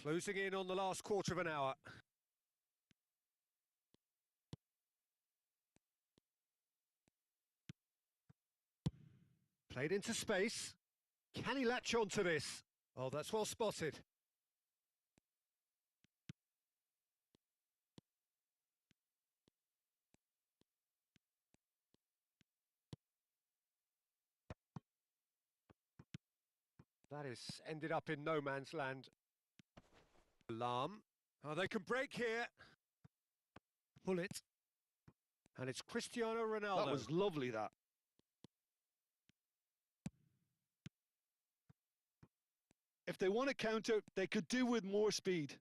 Closing in on the last quarter of an hour. Played into space. Can he latch on to this? Oh, that's well spotted. That is ended up in no man's land. Alarm. Oh, they can break here. Pull it. And it's Cristiano Ronaldo. That was lovely, that. If they want to counter, they could do with more speed.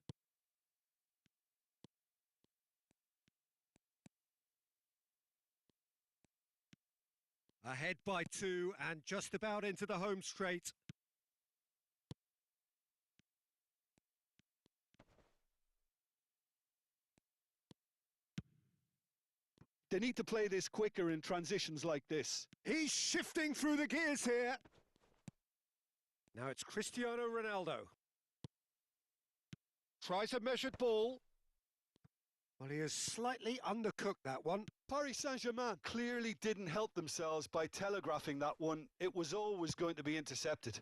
Ahead by 2 and just about into the home straight. They need to play this quicker in transitions like this. He's shifting through the gears here. Now it's Cristiano Ronaldo. Tries a measured ball. Well, he has slightly undercooked that one. Paris Saint-Germain clearly didn't help themselves by telegraphing that one. It was always going to be intercepted.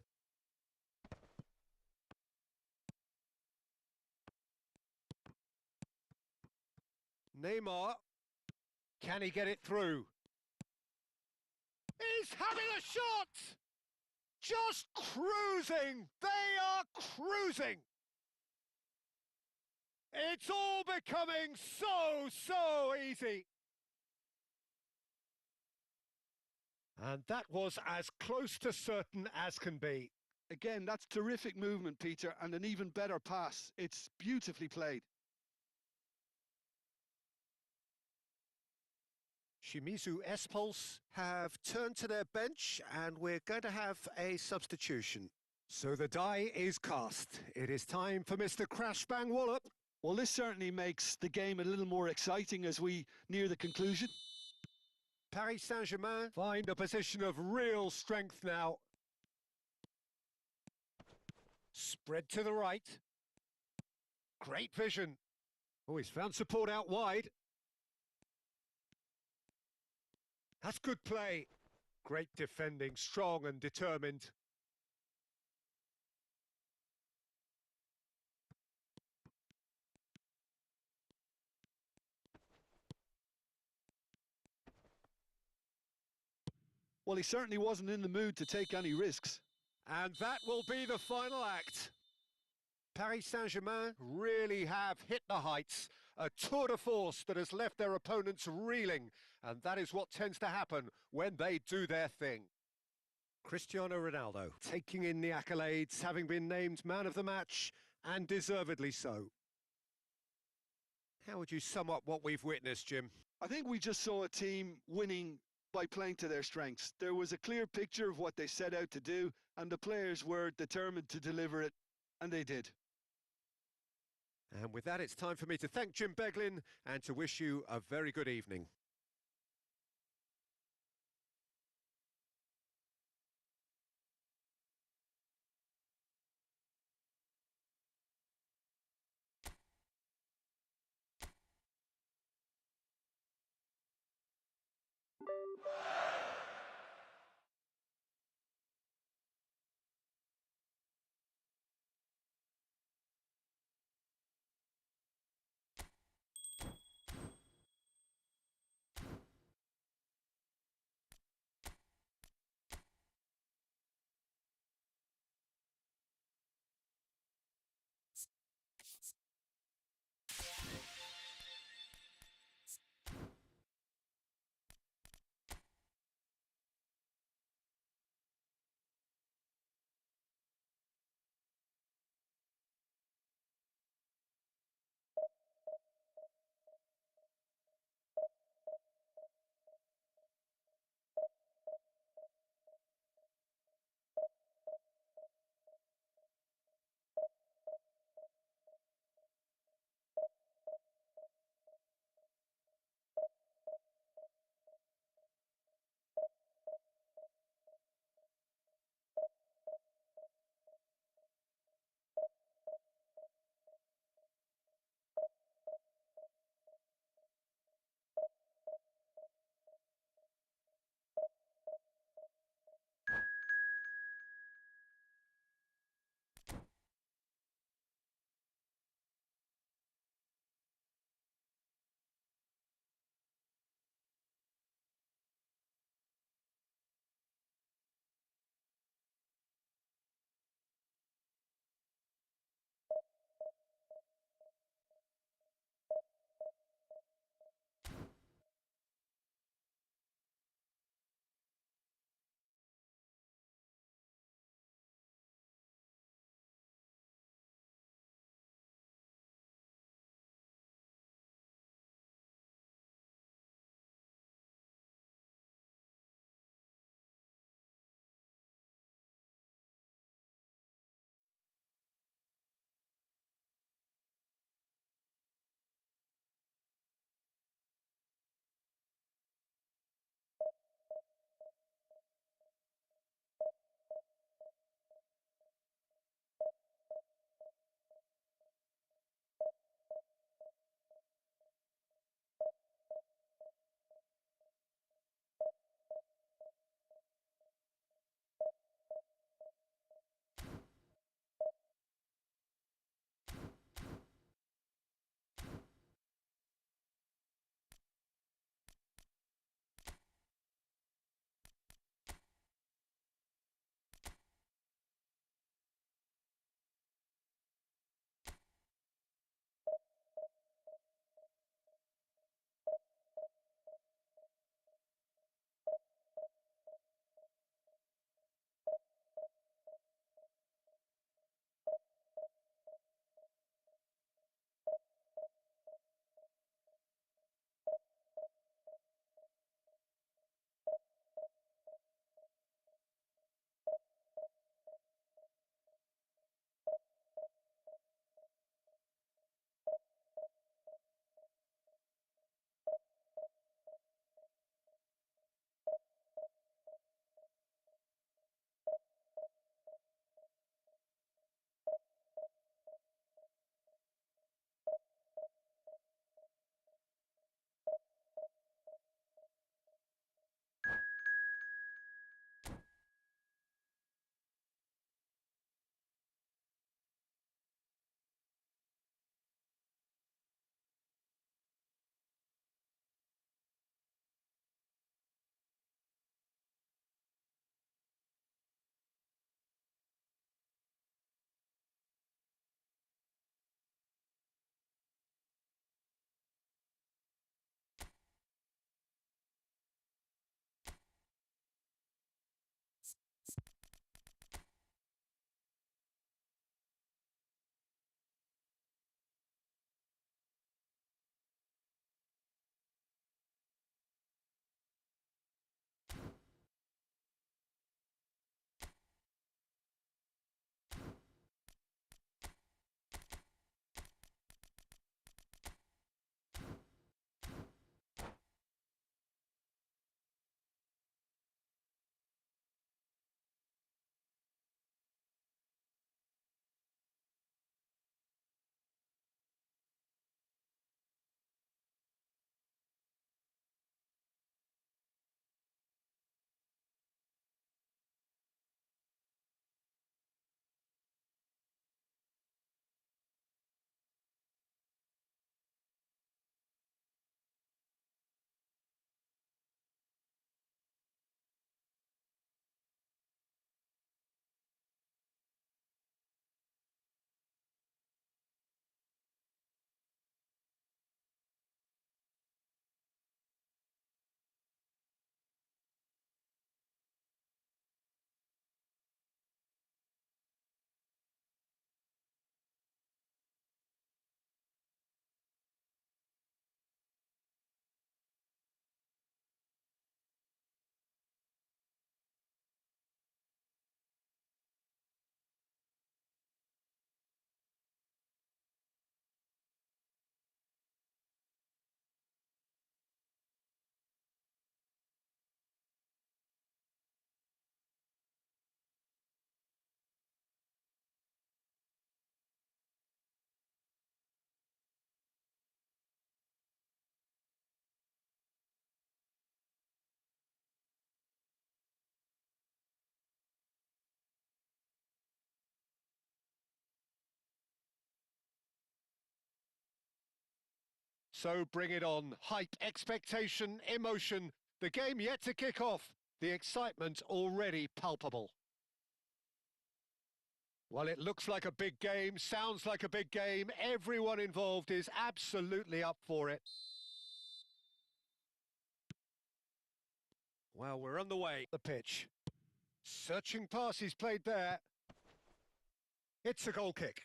Neymar. Can he get it through? He's having a shot! Just cruising! They are cruising! It's all becoming so easy. And that was as close to certain as can be. Again, that's terrific movement, Peter, and an even better pass. It's beautifully played. Shimizu S-Pulse have turned to their bench and we're going to have a substitution. So the die is cast. It is time for Mr. Crash Bang Wallop. Well, this certainly makes the game a little more exciting as we near the conclusion. Paris Saint-Germain find a position of real strength now. Spread to the right. Great vision. Oh, he's found support out wide. That's good play. Great defending, strong and determined. Well, he certainly wasn't in the mood to take any risks. And that will be the final act. Paris Saint-Germain really have hit the heights. A tour de force that has left their opponents reeling. And that is what tends to happen when they do their thing. Cristiano Ronaldo taking in the accolades, having been named man of the match, and deservedly so. How would you sum up what we've witnessed, Jim? I think we just saw a team winning by playing to their strengths. There was a clear picture of what they set out to do, and the players were determined to deliver it, and they did. And with that, it's time for me to thank Jim Beglin and to wish you a very good evening. So bring it on. Hype, expectation, emotion. The game yet to kick off. The excitement already palpable. Well, it looks like a big game, sounds like a big game. Everyone involved is absolutely up for it. Well, we're on the way. The pitch. Searching pass he's played there. It's a goal kick.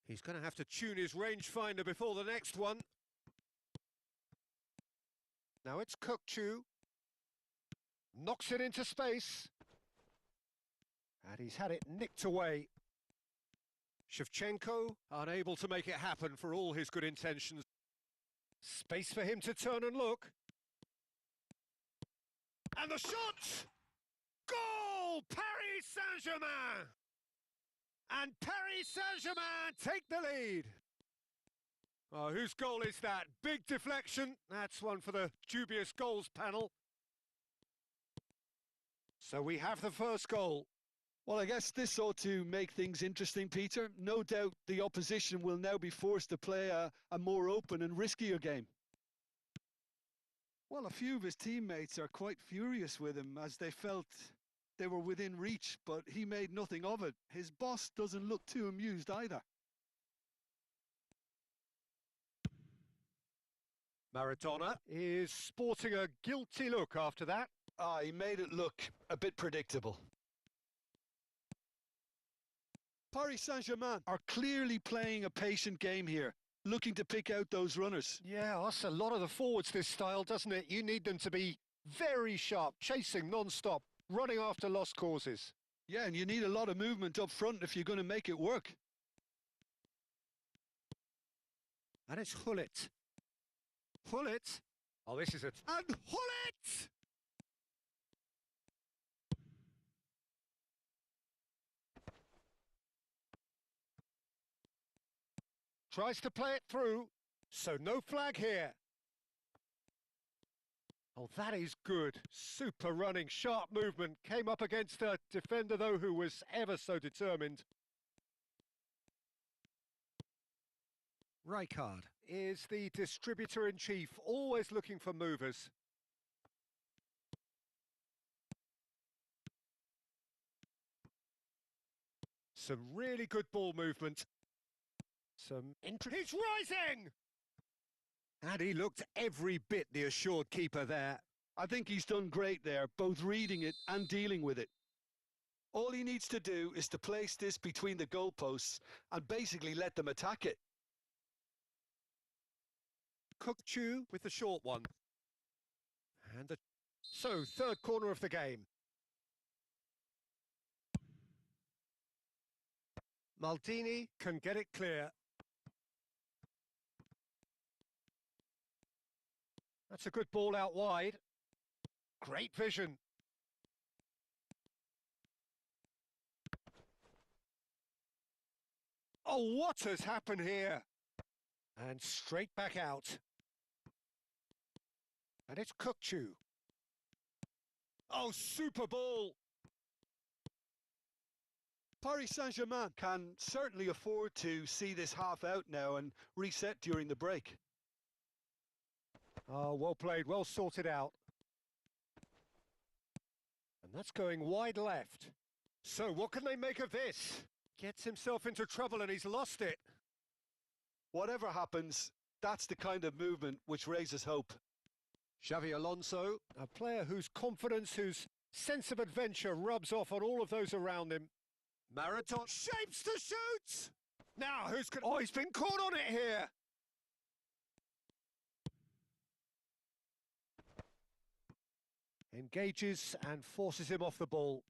He's going to have to tune his rangefinder before the next one. Now it's Kukchu. Knocks it into space. And he's had it nicked away. Shevchenko, unable to make it happen for all his good intentions. Space for him to turn and look. And the shot! Goal! Paris Saint-Germain! And Paris Saint-Germain take the lead. Oh, whose goal is that? Big deflection. That's one for the dubious goals panel. So we have the first goal. Well, I guess this ought to make things interesting, Peter. No doubt the opposition will now be forced to play a more open and riskier game. Well, a few of his teammates are quite furious with him as they felt they were within reach, but he made nothing of it. His boss doesn't look too amused either. Maradona is sporting a guilty look after that. He made it look a bit predictable. Paris Saint-Germain are clearly playing a patient game here, looking to pick out those runners. Yeah, that's a lot of the forwards, this style, doesn't it? You need them to be very sharp, chasing non-stop, running after lost causes. Yeah, and you need a lot of movement up front if you're going to make it work. And it's Hullet. Hullet. Oh, this is it. And Hullet! Tries to play it through, so no flag here. Oh, that is good. Super running, sharp movement. Came up against a defender, though, who was ever so determined. Rijkaard is the distributor-in-chief, always looking for movers. Some really good ball movement. He's rising! And he looked every bit the assured keeper there. I think he's done great there, both reading it and dealing with it. All he needs to do is to place this between the goalposts and basically let them attack it. Kukchu with the short one. And so, third corner of the game. Maldini can get it clear. That's a good ball out wide. Great vision. Oh, what has happened here? And straight back out. And it's Kukchu. Oh, super ball. Paris Saint-Germain can certainly afford to see this half out now and reset during the break. Oh, well played, well sorted out. And that's going wide left. So what can they make of this? Gets himself into trouble and he's lost it. Whatever happens, that's the kind of movement which raises hope. Xavi Alonso, a player whose confidence, whose sense of adventure rubs off on all of those around him. Maradona shapes to shoot! Now, who's going to... Oh, he's been caught on it here! Engages and forces him off the ball.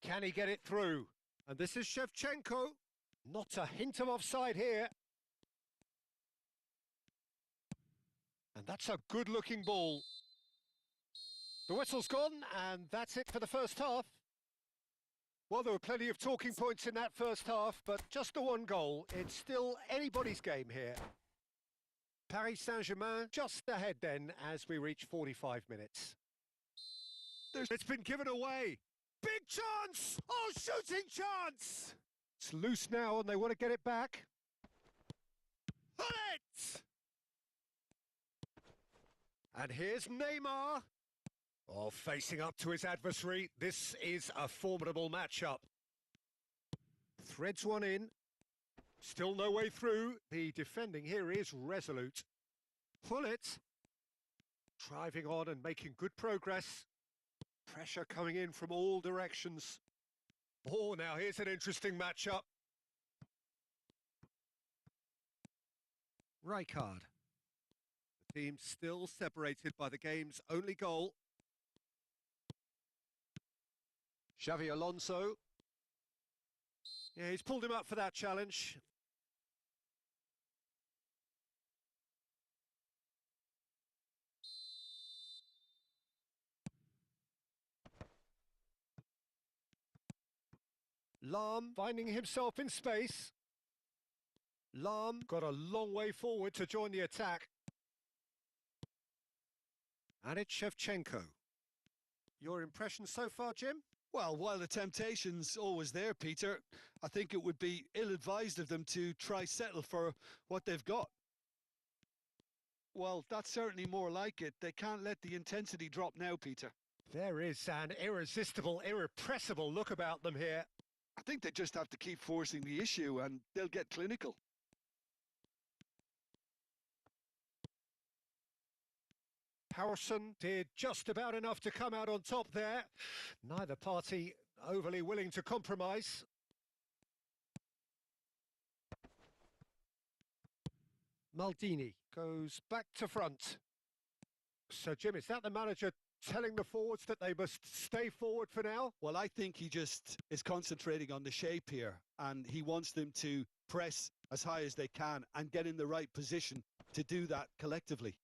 Can he get it through? And this is Shevchenko. Not a hint of offside here. And that's a good-looking ball. The whistle's gone, and that's it for the first half. Well, there were plenty of talking points in that first half, but just the one goal. It's still anybody's game here. Paris Saint-Germain just ahead then as we reach 45 minutes. It's been given away. Big chance! Oh, shooting chance! It's loose now and they want to get it back. Hit it! And here's Neymar. Oh, facing up to his adversary. This is a formidable matchup. Threads one in. Still no way through. The defending here is resolute. Pull it. Driving on and making good progress. Pressure coming in from all directions. Oh, now here's an interesting matchup. Rijkaard. The team still separated by the game's only goal. Xavi Alonso. Yeah, he's pulled him up for that challenge. Lahm finding himself in space. Lahm got a long way forward to join the attack. And it's Shevchenko. Your impression so far, Jim? Well, while the temptation's always there, Peter, I think it would be ill-advised of them to try settle for what they've got. Well, that's certainly more like it. They can't let the intensity drop now, Peter. There is an irresistible, irrepressible look about them here. I think they just have to keep forcing the issue and they'll get clinical. Harrison did just about enough to come out on top there. Neither party overly willing to compromise. Maldini goes back to front. So, Jim, is that the manager telling the forwards that they must stay forward for now? Well, I think he just is concentrating on the shape here and he wants them to press as high as they can and get in the right position to do that collectively.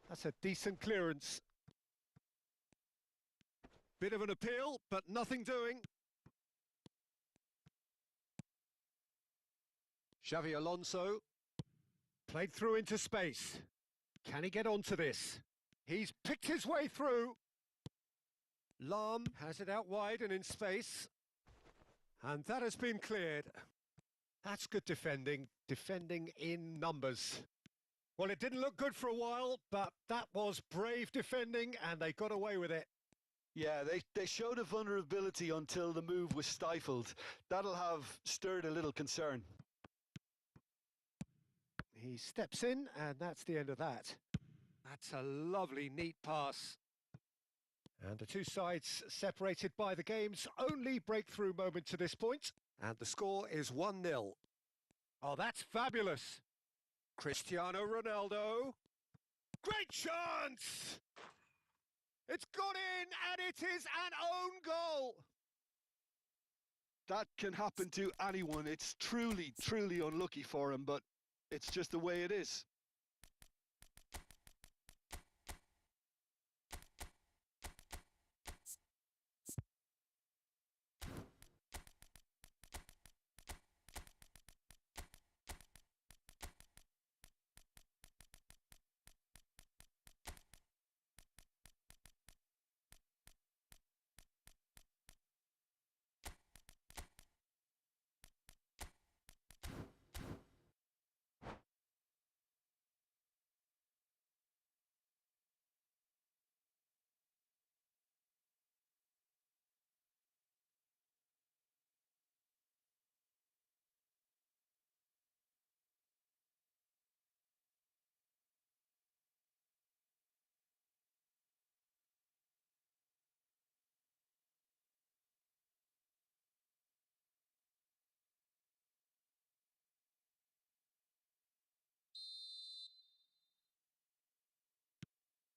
That's a decent clearance. Bit of an appeal, but nothing doing. Xavi Alonso. Played through into space. Can he get onto this? He's picked his way through. Lahm has it out wide and in space. And that has been cleared. That's good defending. Defending in numbers. Well, it didn't look good for a while, but that was brave defending and they got away with it. Yeah, they showed a vulnerability until the move was stifled. That'll have stirred a little concern. He steps in and that's the end of that. That's a lovely, neat pass. And the two sides separated by the game's only breakthrough moment to this point. And the score is 1-0. Oh, that's fabulous. Cristiano Ronaldo. Great chance! It's gone in and it is an own goal. That can happen to anyone. It's truly, truly unlucky for him, but it's just the way it is.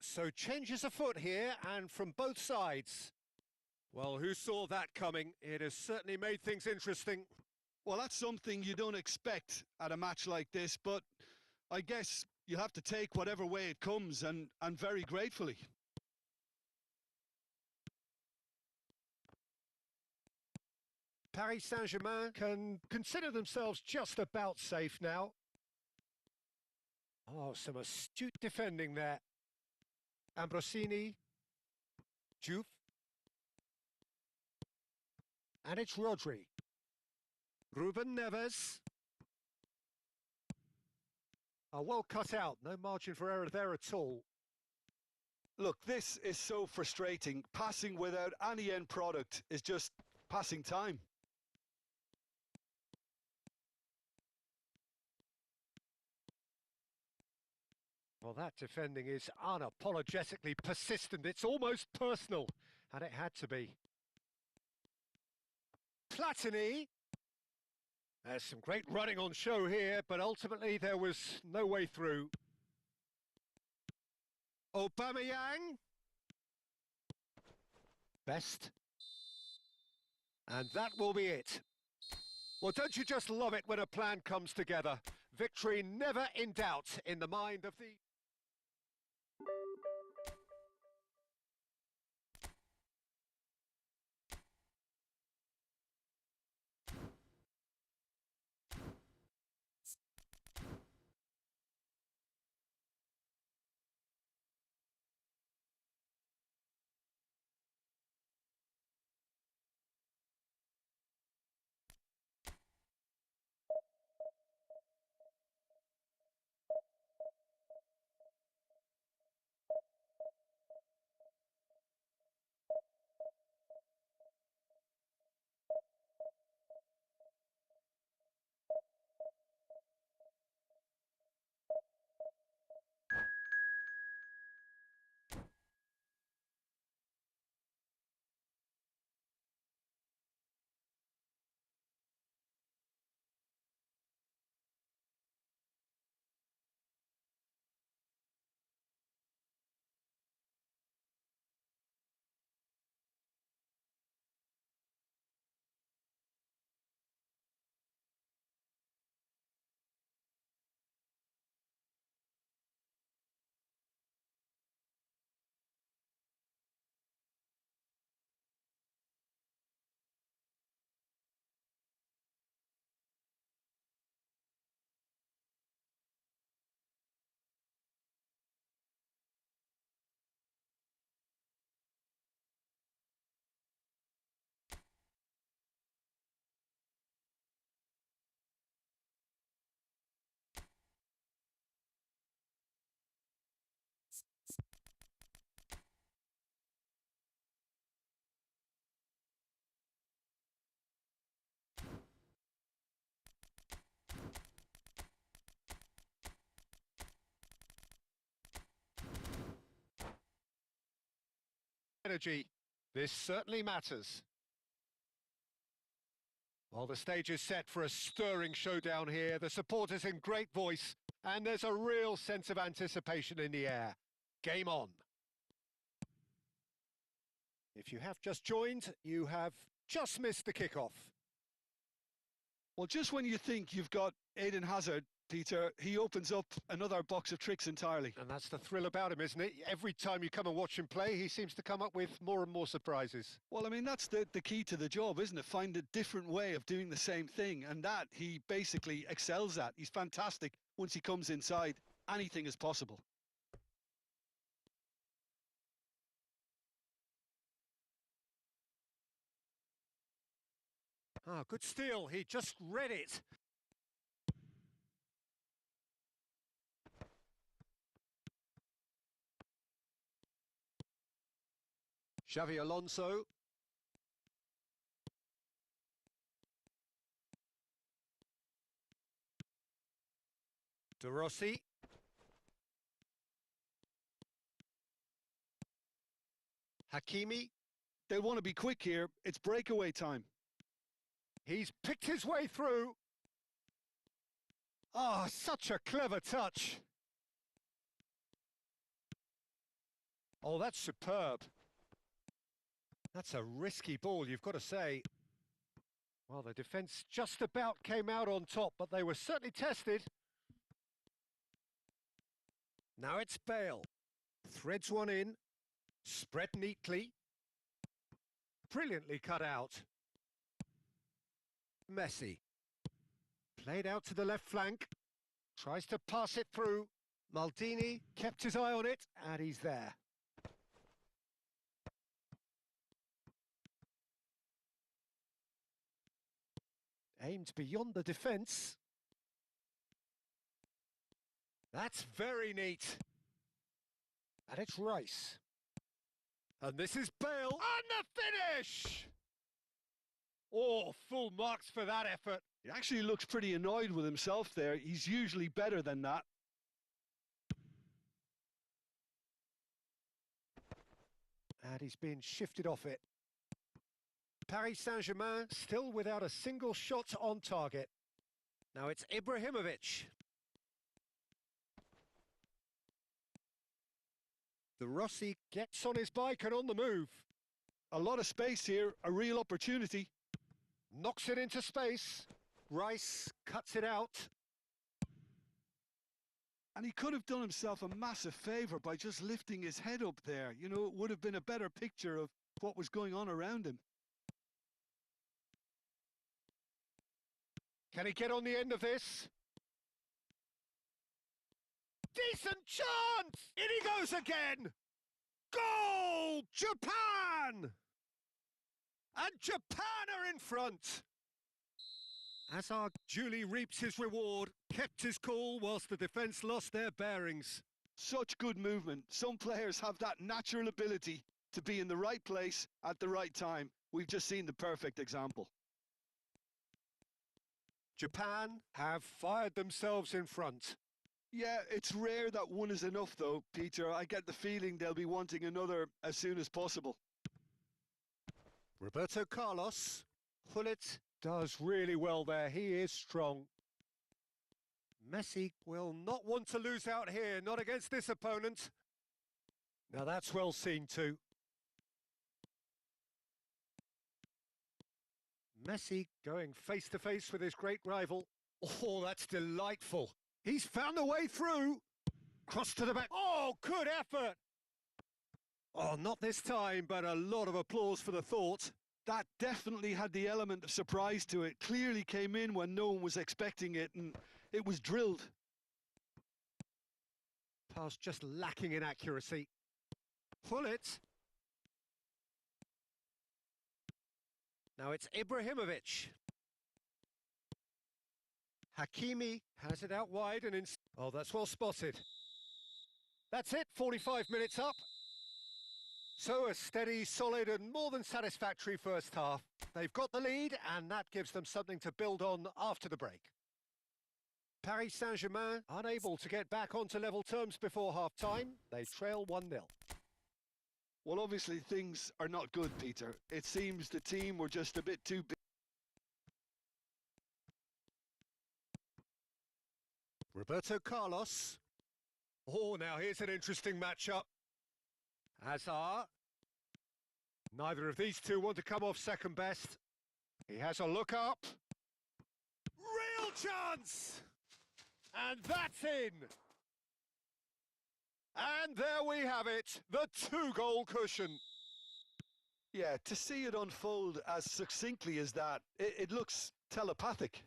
So changes afoot here and from both sides. Well, who saw that coming? It has certainly made things interesting. Well, that's something you don't expect at a match like this, but I guess you have to take whatever way it comes and very gratefully. Paris Saint-Germain can consider themselves just about safe now. Oh, some astute defending there. Ambrosini. Juve. And it's Rodri. Ruben Neves. Well cut out, no margin for error there at all. Look, this is so frustrating. Passing without any end product is just passing time. Well, that defending is unapologetically persistent. It's almost personal, and it had to be. Platini. There's some great running on show here, but ultimately there was no way through. Aubameyang. Best. And that will be it. Well, don't you just love it when a plan comes together? Victory never in doubt in the mind of the... Energy. This certainly matters. Well, the stage is set for a stirring showdown here. The supporters in great voice, and there's a real sense of anticipation in the air. Game on. If you have just joined, you have just missed the kickoff. Well, just when you think you've got Eden Hazard, Peter, he opens up another box of tricks entirely. And that's the thrill about him, isn't it? Every time you come and watch him play, he seems to come up with more and more surprises. Well, I mean, that's the key to the job, isn't it? Find a different way of doing the same thing. And that he basically excels at. He's fantastic. Once he comes inside, anything is possible. Good steal. He just read it. Xavi Alonso. De Rossi. Hakimi. They want to be quick here. It's breakaway time. He's picked his way through. Such a clever touch. Oh, that's superb. That's a risky ball, you've got to say. Well, the defence just about came out on top, but they were certainly tested. Now it's Bale. Threads one in. Spread neatly. Brilliantly cut out. Messi. Played out to the left flank. Tries to pass it through. Maldini kept his eye on it, and he's there. Aimed beyond the defence. That's very neat. And it's Rice. And this is Bale. And the finish! Oh, full marks for that effort. He actually looks pretty annoyed with himself there. He's usually better than that. And he's been shifted off it. Paris Saint-Germain still without a single shot on target. Now it's Ibrahimovic. The Rossi gets on his bike and on the move. A lot of space here, a real opportunity. Knocks it into space. Rice cuts it out. And he could have done himself a massive favour by just lifting his head up there. You know, it would have been a better picture of what was going on around him. Can he get on the end of this? Decent chance! In he goes again! Goal! Japan! And Japan are in front! Hazard duly reaps his reward, kept his cool whilst the defence lost their bearings. Such good movement. Some players have that natural ability to be in the right place at the right time. We've just seen the perfect example. Japan have fired themselves in front. Yeah, it's rare that one is enough though, Peter. I get the feeling they'll be wanting another as soon as possible. Roberto Carlos. Hullet does really well there. He is strong. Messi will not want to lose out here, not against this opponent. Now that's well seen too. Messi going face to face with his great rival. Oh, that's delightful. He's found a way through. Cross to the back. Oh, good effort. Oh, not this time, but a lot of applause for the thought. That definitely had the element of surprise to it. Clearly came in when no one was expecting it, and it was drilled. Pass just lacking in accuracy. Pull it. Now it's Ibrahimovic. Hakimi has it out wide and in... Oh, that's well spotted. That's it, 45 minutes up. So a steady, solid and more than satisfactory first half. They've got the lead and that gives them something to build on after the break. Paris Saint-Germain unable to get back onto level terms before half-time. They trail 1-0. Well, obviously things are not good, Peter. It seems the team were just a bit too big. Roberto Carlos. Oh, now here's an interesting matchup. Hazard. Neither of these two want to come off second best. He has a look up. Real chance! And that's in! And there we have it, the 2-goal cushion. Yeah, to see it unfold as succinctly as that, it looks telepathic.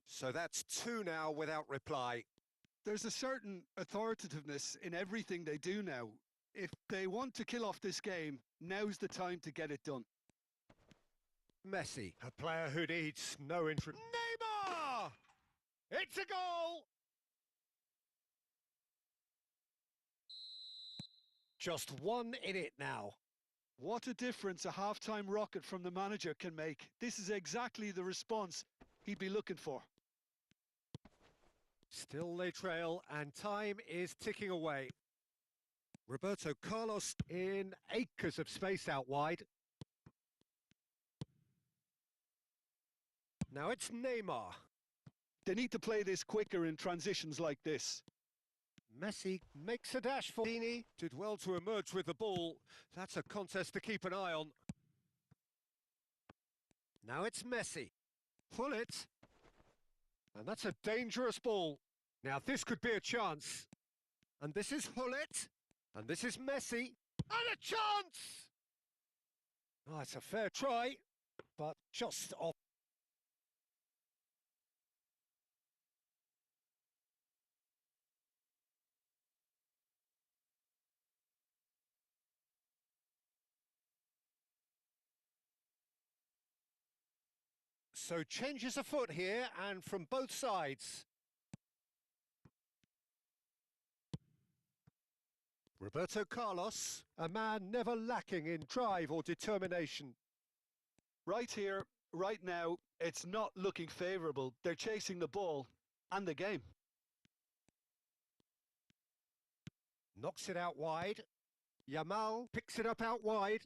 So that's 2 now without reply. There's a certain authoritativeness in everything they do now. If they want to kill off this game, now's the time to get it done. Messi, a player who needs no interest. Neymar! It's a goal! Just 1 in it now. What a difference a half-time rocket from the manager can make. This is exactly the response he'd be looking for. Still they trail and time is ticking away. Roberto Carlos in acres of space out wide. Now it's Neymar. They need to play this quicker in transitions like this. Messi makes a dash for Dini. Did well to emerge with the ball. That's a contest to keep an eye on. Now it's Messi. Pull it. And that's a dangerous ball. Now this could be a chance. And this is Hullet. And this is Messi. And a chance! Oh, it's a fair try, but just off. So changes a foot here, and from both sides. Roberto Carlos, a man never lacking in drive or determination. Right here, right now, it's not looking favourable. They're chasing the ball and the game. Knocks it out wide. Yamal picks it up out wide.